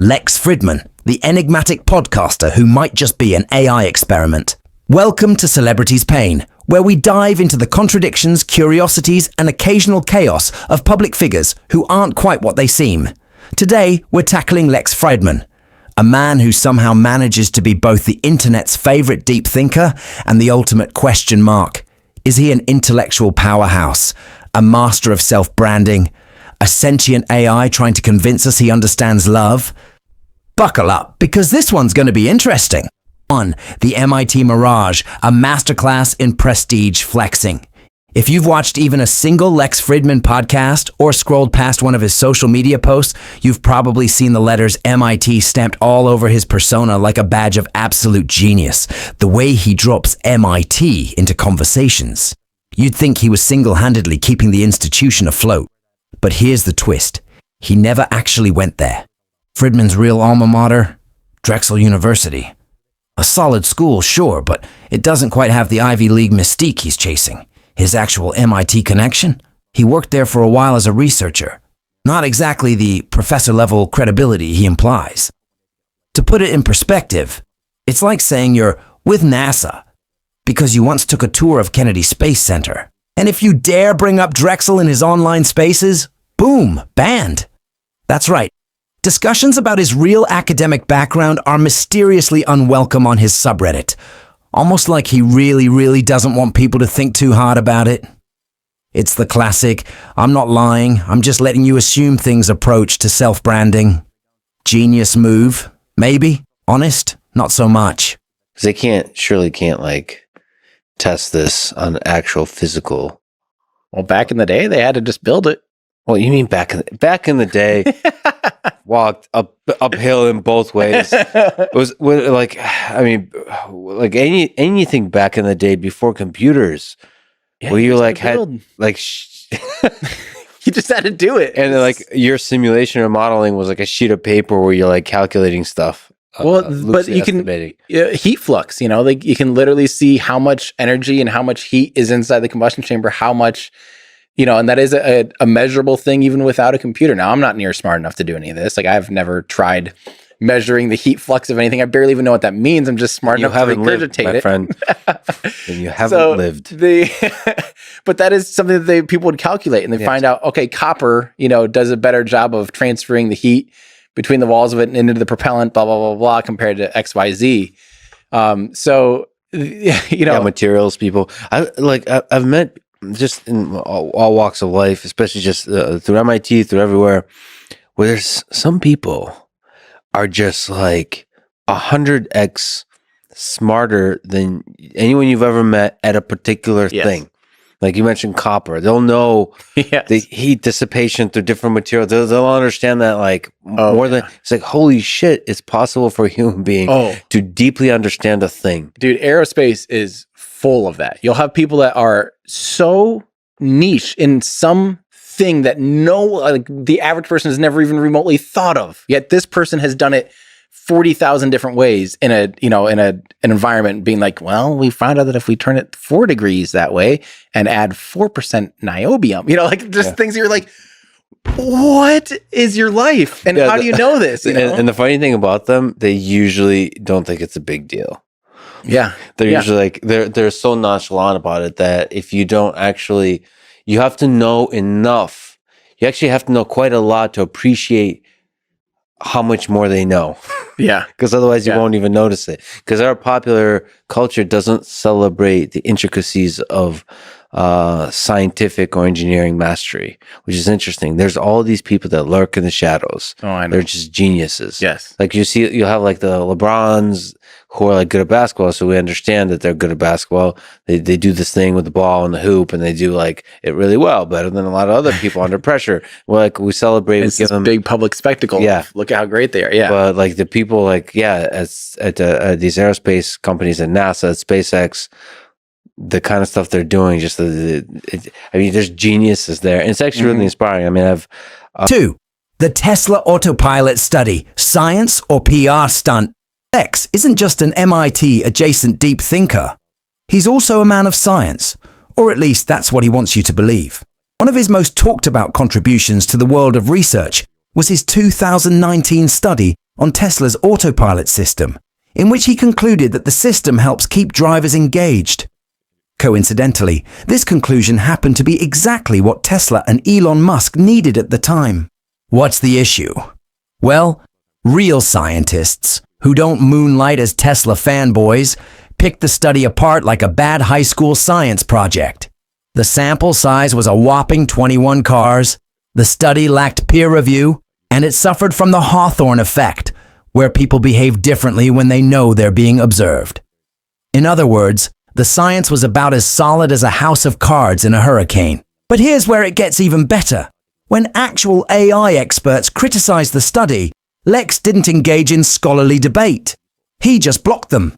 Lex Fridman, the enigmatic podcaster who might just be an AI experiment. Welcome to Celebrity's Pain, where we dive into the contradictions, curiosities, and occasional chaos of public figures who aren't quite what they seem. Today, we're tackling Lex Fridman, a man who somehow manages to be both the internet's favorite deep thinker and the ultimate question mark. Is he an intellectual powerhouse, a master of self-branding, a sentient AI trying to convince us he understands love? Buckle up, because this one's going to be interesting. 1. The MIT Mirage, a masterclass in prestige flexing. If you've watched even a single Lex Fridman podcast or scrolled past one of his social media posts, you've probably seen the letters MIT stamped all over his persona like a badge of absolute genius. The way he drops MIT into conversations. You'd think he was single-handedly keeping the institution afloat. But here's the twist. He never actually went there. Fridman's real alma mater? Drexel University. A solid school, sure, but it doesn't quite have the Ivy League mystique he's chasing. His actual MIT connection? He worked there for a while as a researcher. Not exactly the professor-level credibility he implies. To put it in perspective, it's like saying you're with NASA because you once took a tour of Kennedy Space Center. And if you dare bring up Drexel in his online spaces, boom, banned. That's right. Discussions about his real academic background are mysteriously unwelcome on his subreddit. Almost like he really doesn't want people to think too hard about it. It's the classic, I'm not lying, I'm just letting you assume things approach to self-branding. Genius move, maybe. Honest, not so much. They surely can't test this on actual physical. Well, back in the day, they had to just build it. Well, you mean back in the day, walked uphill in both ways. It was anything back in the day before computers, Yeah, where you you just had to do it, and your simulation or modeling was like a sheet of paper where you're calculating stuff. But you can heat flux. You can literally see how much energy and how much heat is inside the combustion chamber. How much. And that is a measurable thing even without a computer. Now, I'm not near smart enough to do any of this. I've never tried measuring the heat flux of anything. I barely even know what that means. I'm just smart enough to regurgitate my friend. And you haven't lived. But that is something that people would calculate, and they find out, okay, copper, does a better job of transferring the heat between the walls of it and into the propellant, blah, blah, blah, blah, compared to XYZ. Materials people. I've met just in all walks of life, especially just through MIT, through everywhere, where there's some people are just 100x smarter than anyone you've ever met at a particular thing. Like you mentioned copper. They'll know the heat dissipation through different materials. They'll understand that more than it's holy shit, it's possible for a human being to deeply understand a thing. Dude, aerospace is full of that. You'll have people that are so niche in some thing that the average person has never even remotely thought of. Yet this person has done it 40,000 different ways in an environment, being well, we found out that if we turn it 4 degrees that way and add 4% niobium, things you're what is your life? And how do you know this? And the funny thing about them, they usually don't think it's a big deal. Yeah. They're usually they're so nonchalant about it that if you don't actually, you have to know enough. You actually have to know quite a lot to appreciate how much more they know. Yeah. Because otherwise you won't even notice it. Because our popular culture doesn't celebrate the intricacies of scientific or engineering mastery, which is interesting. There's all these people that lurk in the shadows. Oh, I know. They're just geniuses. Yes. You'll have the LeBrons who are good at basketball, so we understand that they're good at basketball. They do this thing with the ball and the hoop, and they do it really well, better than a lot of other people under pressure. We celebrate. It's this big public spectacle. Yeah. Look at how great they are. Yeah. But the people at these aerospace companies at NASA, at SpaceX, the kind of stuff they're doing, there's geniuses there. And it's actually really inspiring. 2. The Tesla Autopilot study, science or PR stunt? Lex isn't just an MIT adjacent deep thinker. He's also a man of science, or at least that's what he wants you to believe. One of his most talked about contributions to the world of research was his 2019 study on Tesla's Autopilot system, in which he concluded that the system helps keep drivers engaged. Coincidentally, this conclusion happened to be exactly what Tesla and Elon Musk needed at the time. What's the issue? Well, real scientists, who don't moonlight as Tesla fanboys, picked the study apart like a bad high school science project. The sample size was a whopping 21 cars, the study lacked peer review, and it suffered from the Hawthorne effect, where people behave differently when they know they're being observed. In other words, the science was about as solid as a house of cards in a hurricane. But here's where it gets even better. When actual AI experts criticized the study, Lex didn't engage in scholarly debate. He just blocked them.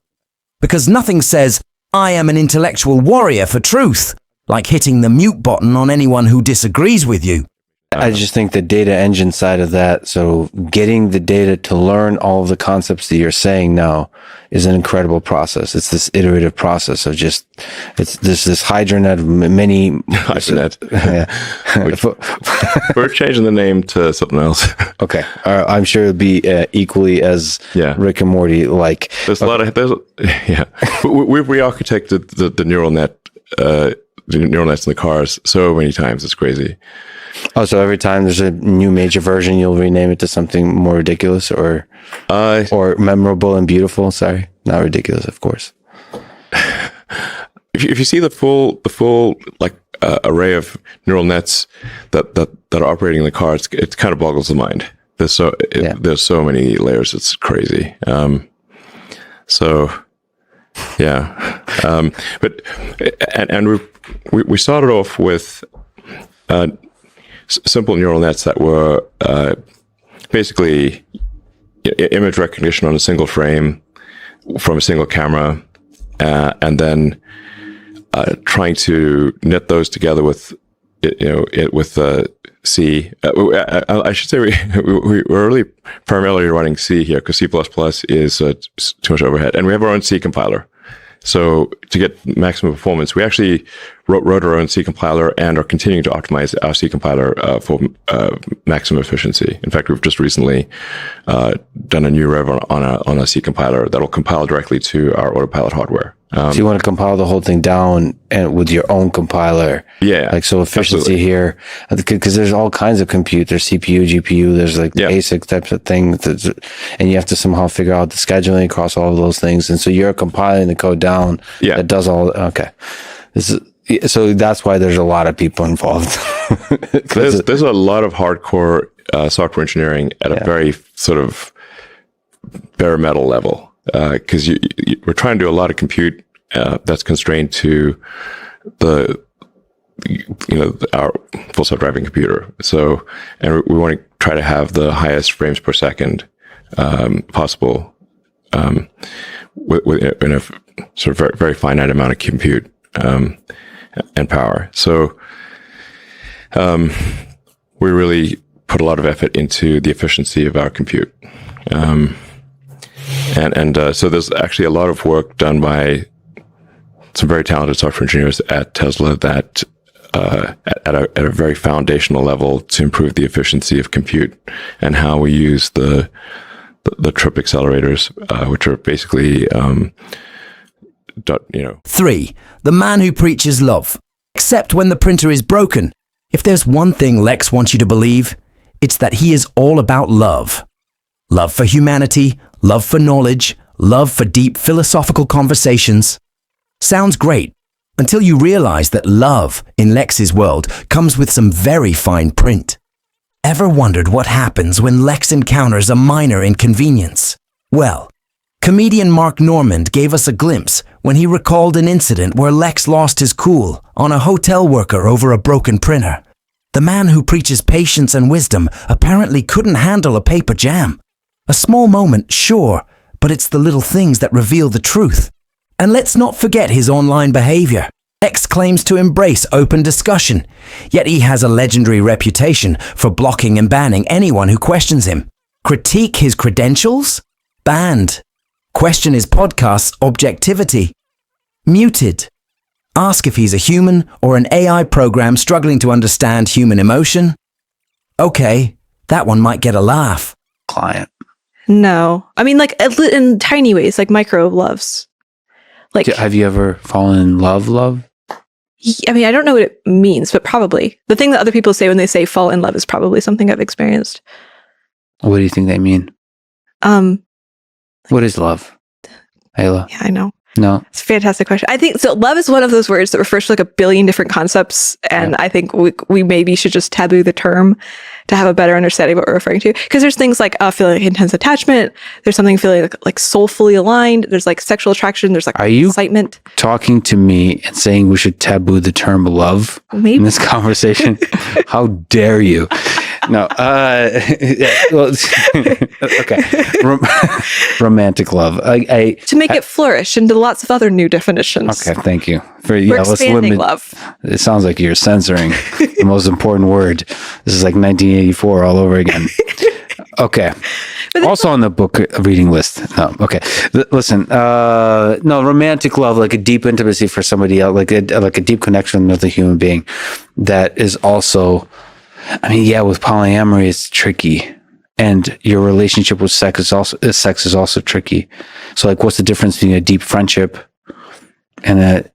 Because nothing says, "I am an intellectual warrior for truth," like hitting the mute button on anyone who disagrees with you. I just think the data engine side of that, so getting the data to learn all of the concepts that you're saying now is an incredible process. It's this iterative process of just, it's this hydronet of many... Hydronet. Yeah. We're changing the name to something else. Okay. I'm sure it'll be equally as Rick and Morty like. There's a lot of, we've re-architected the neural net, the neural nets in the cars so many times. It's crazy. Oh, so every time there's a new major version, you'll rename it to something more ridiculous or memorable and beautiful. Sorry, not ridiculous, of course. If you see the full like array of neural nets that are operating in the car, it kind of boggles the mind. There's so many layers. It's crazy. But we started off with simple neural nets that were basically image recognition on a single frame from a single camera, and then trying to knit those together with C. I should say we're really primarily running C here because C++ is too much overhead, and we have our own C compiler. So to get maximum performance, we actually wrote our own C compiler and are continuing to optimize our C compiler for maximum efficiency. In fact, we've just recently done a new rev on a C compiler that'll compile directly to our Autopilot hardware. So you want to compile the whole thing down and with your own compiler. Yeah. Like, so efficiency here, because there's all kinds of compute. There's CPU, GPU, there's like the ASIC types of things. And you have to somehow figure out the scheduling across all of those things. And so you're compiling the code down that does all, okay. So that's why there's a lot of people involved. There's a lot of hardcore software engineering at a very sort of bare metal level. Because we're trying to do a lot of compute that's constrained to our full self-driving computer. So, and we want to try to have the highest frames per second possible in a sort of very, very finite amount of compute and power. So, we really put a lot of effort into the efficiency of our compute. So there's actually a lot of work done by some very talented software engineers at Tesla that at a very foundational level to improve the efficiency of compute and how we use the trip accelerators, which are basically 3. The man who preaches love. Except when the printer is broken. If there's one thing Lex wants you to believe, it's that he is all about love. Love for humanity, love for knowledge, love for deep philosophical conversations. Sounds great, until you realize that love, in Lex's world, comes with some very fine print. Ever wondered what happens when Lex encounters a minor inconvenience? Well, comedian Mark Normand gave us a glimpse when he recalled an incident where Lex lost his cool on a hotel worker over a broken printer. The man who preaches patience and wisdom apparently couldn't handle a paper jam. A small moment, sure, but it's the little things that reveal the truth. And let's not forget his online behavior. Lex claims to embrace open discussion, yet he has a legendary reputation for blocking and banning anyone who questions him. Critique his credentials? Banned. Question his podcast's objectivity? Muted. Ask if he's a human or an AI program struggling to understand human emotion? Okay, that one might get a laugh. Client. No. I mean, like in tiny ways, like micro loves. Like, have you ever fallen in love? I mean, I don't know what it means, but probably. The thing that other people say when they say fall in love is probably something I've experienced. What do you think they mean? What is love? Ayla? Yeah, I know. No. It's a fantastic question. I think so. Love is one of those words that refers to like a billion different concepts. And I think we maybe should just taboo the term to have a better understanding of what we're referring to. Because there's things like feeling like intense attachment. There's something feeling like soulfully aligned. There's like sexual attraction. There's like excitement. Talking to me and saying we should taboo the term love in this conversation? How dare you? No. Okay. Romantic love. To make it flourish into lots of other new definitions. Okay, thank you. We're expanding love. It sounds like you're censoring the most important word. This is like 1984 all over again. Okay. Also on the book reading list. No, okay. Listen, no, romantic love, like a deep intimacy for somebody else, like a deep connection with a human being that is also, I mean, yeah, with polyamory, it's tricky. And your relationship with sex is also tricky. So like, what's the difference between a deep friendship and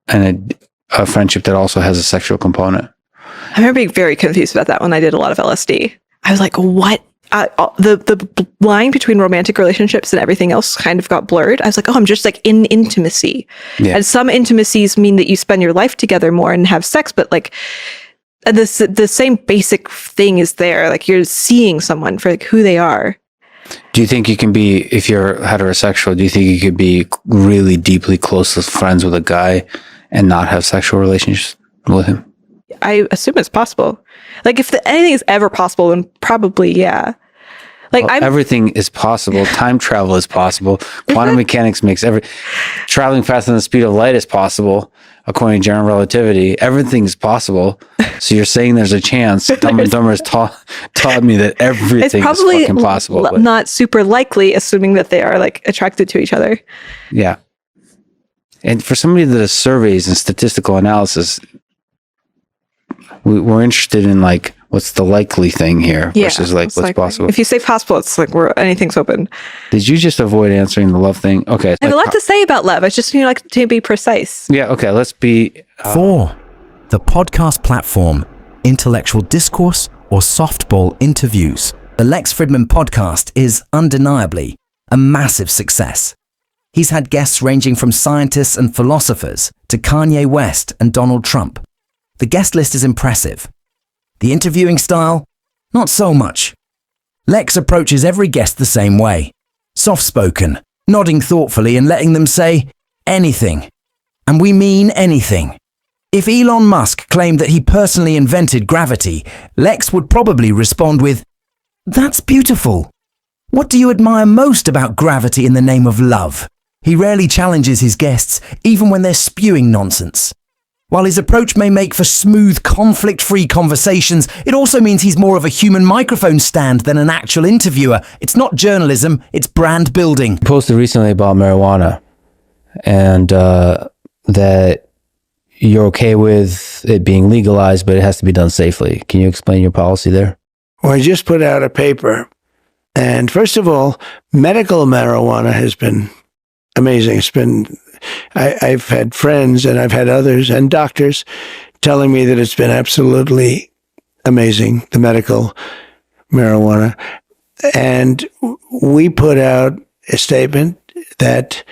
a friendship that also has a sexual component? I remember being very confused about that when I did a lot of LSD. I was like, what? The line between romantic relationships and everything else kind of got blurred. I was like, oh, I'm just like in intimacy. Yeah. And some intimacies mean that you spend your life together more and have sex, but like the same basic thing is there. Like you're seeing someone for like who they are. Do you think you can be, if you're heterosexual, do you think you could be really deeply close as friends with a guy and not have sexual relations with him? I assume it's possible. Like if anything is ever possible, then probably, yeah. Like everything is possible. Time travel is possible. Quantum mechanics makes traveling faster than the speed of light is possible, according to general relativity. Everything is possible. So you're saying there's a chance. Dumb and Dumber has taught me that everything is fucking possible. It's not super likely, assuming that they are like attracted to each other. Yeah. And for somebody that does surveys and statistical analysis, we're interested in like what's the likely thing here versus like what's possible. If you say possible, it's like anything's open. Did you just avoid answering the love thing? Okay. I have a lot to say about love. I just like to be precise. Yeah. Okay. Let's be 4. The podcast platform, intellectual discourse or softball interviews. The Lex Fridman podcast is undeniably a massive success. He's had guests ranging from scientists and philosophers to Kanye West and Donald Trump. The guest list is impressive. The interviewing style, not so much. Lex approaches every guest the same way. Soft-spoken, nodding thoughtfully and letting them say anything. And we mean anything. If Elon Musk claimed that he personally invented gravity, Lex would probably respond with, "That's beautiful. What do you admire most about gravity in the name of love?" He rarely challenges his guests, even when they're spewing nonsense. While his approach may make for smooth, conflict-free conversations, it also means he's more of a human microphone stand than an actual interviewer. It's not journalism, it's brand building. You posted recently about marijuana and that you're okay with it being legalized, but it has to be done safely. Can you explain your policy there? Well, I just put out a paper. And first of all, medical marijuana has been amazing. It's been... I've had friends and I've had others and doctors telling me that it's been absolutely amazing, the medical marijuana. And we put out a statement that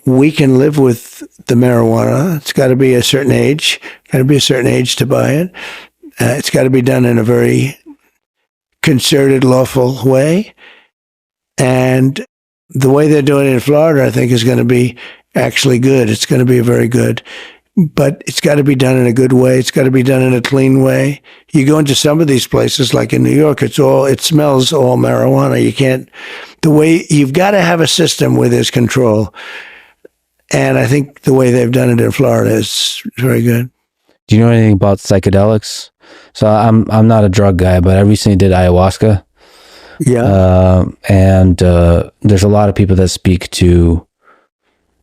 we can live with the marijuana. It's got to be a certain age, to buy it. It's got to be done in a very concerted, lawful way. And the way they're doing it in Florida, I think, is going to be actually good. It's going to be very good, but it's got to be done in a good way. It's got to be done in a clean way. You go into some of these places, like in New York, it smells all marijuana. You've got to have a system where there's control. And I think the way they've done it in Florida is very good. Do you know anything about psychedelics? So I'm not a drug guy, but I recently did ayahuasca. Yeah. And there's a lot of people that speak to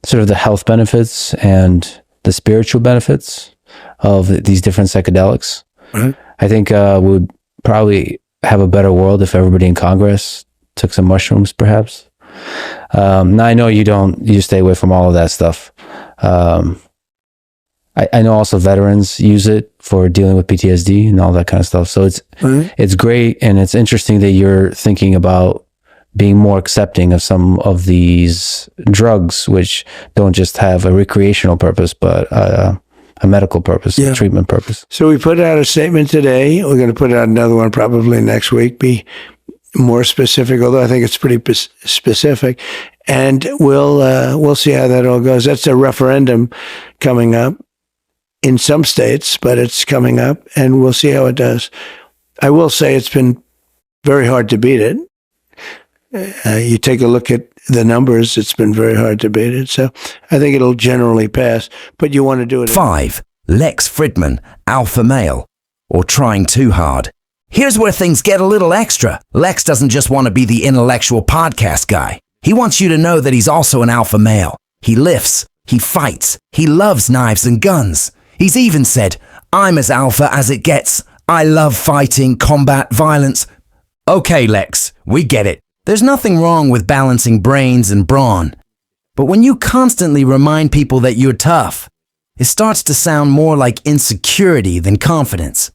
sort of the health benefits and the spiritual benefits of these different psychedelics. Right. I think we would probably have a better world if everybody in Congress took some mushrooms, perhaps. Now I know you stay away from all of that stuff. I know also veterans use it for dealing with PTSD and all that kind of stuff. So it's great, and it's interesting that you're thinking about being more accepting of some of these drugs, which don't just have a recreational purpose, but a medical purpose, a treatment purpose. So we put out a statement today. We're going to put out another one probably next week. Be more specific, although I think it's pretty specific. And we'll see how that all goes. That's a referendum coming up in some states, but it's coming up, and we'll see how it does. I will say it's been very hard to beat it. You take a look at the numbers, it's been very hard to beat it. So I think it'll generally pass, but you want to do it. 5. Lex Fridman, alpha male, or trying too hard. Here's where things get a little extra. Lex doesn't just want to be the intellectual podcast guy. He wants you to know that he's also an alpha male. He lifts, he fights, he loves knives and guns. He's even said, "I'm as alpha as it gets. I love fighting, combat, violence." Okay, Lex, we get it. There's nothing wrong with balancing brains and brawn. But when you constantly remind people that you're tough, it starts to sound more like insecurity than confidence.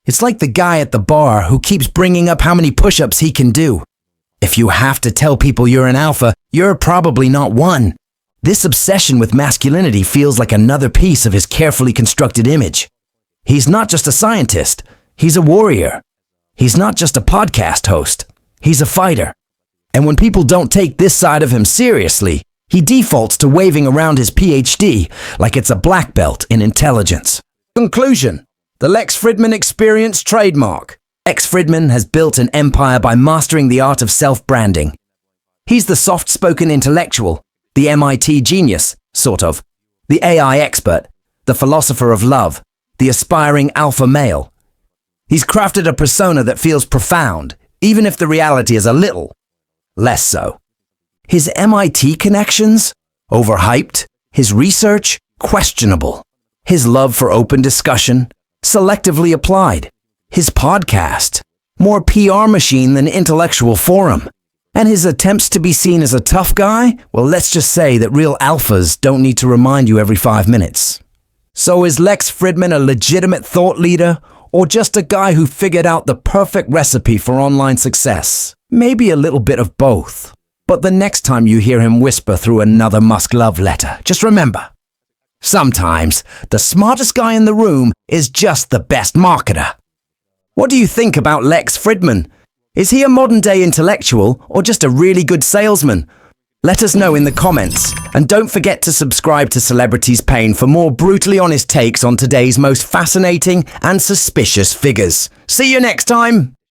It's like the guy at the bar who keeps bringing up how many push-ups he can do. If you have to tell people you're an alpha, you're probably not one. This obsession with masculinity feels like another piece of his carefully constructed image. He's not just a scientist, he's a warrior. He's not just a podcast host, he's a fighter. And when people don't take this side of him seriously, he defaults to waving around his PhD like it's a black belt in intelligence. Conclusion: the Lex Fridman experience trademark. Lex Fridman has built an empire by mastering the art of self-branding. He's the soft-spoken intellectual, the MIT genius, sort of, the AI expert, the philosopher of love, the aspiring alpha male. He's crafted a persona that feels profound, even if the reality is a little less so. His MIT connections? Overhyped. His research? Questionable. His love for open discussion? Selectively applied. His podcast? More PR machine than intellectual forum. And his attempts to be seen as a tough guy? Well, let's just say that real alphas don't need to remind you every 5 minutes. So is Lex Fridman a legitimate thought leader, or just a guy who figured out the perfect recipe for online success? Maybe a little bit of both. But the next time you hear him whisper through another Musk love letter, just remember, sometimes the smartest guy in the room is just the best marketer. What do you think about Lex Fridman? Is he a modern-day intellectual or just a really good salesman? Let us know in the comments. And don't forget to subscribe to Celebrities Pain for more brutally honest takes on today's most fascinating and suspicious figures. See you next time!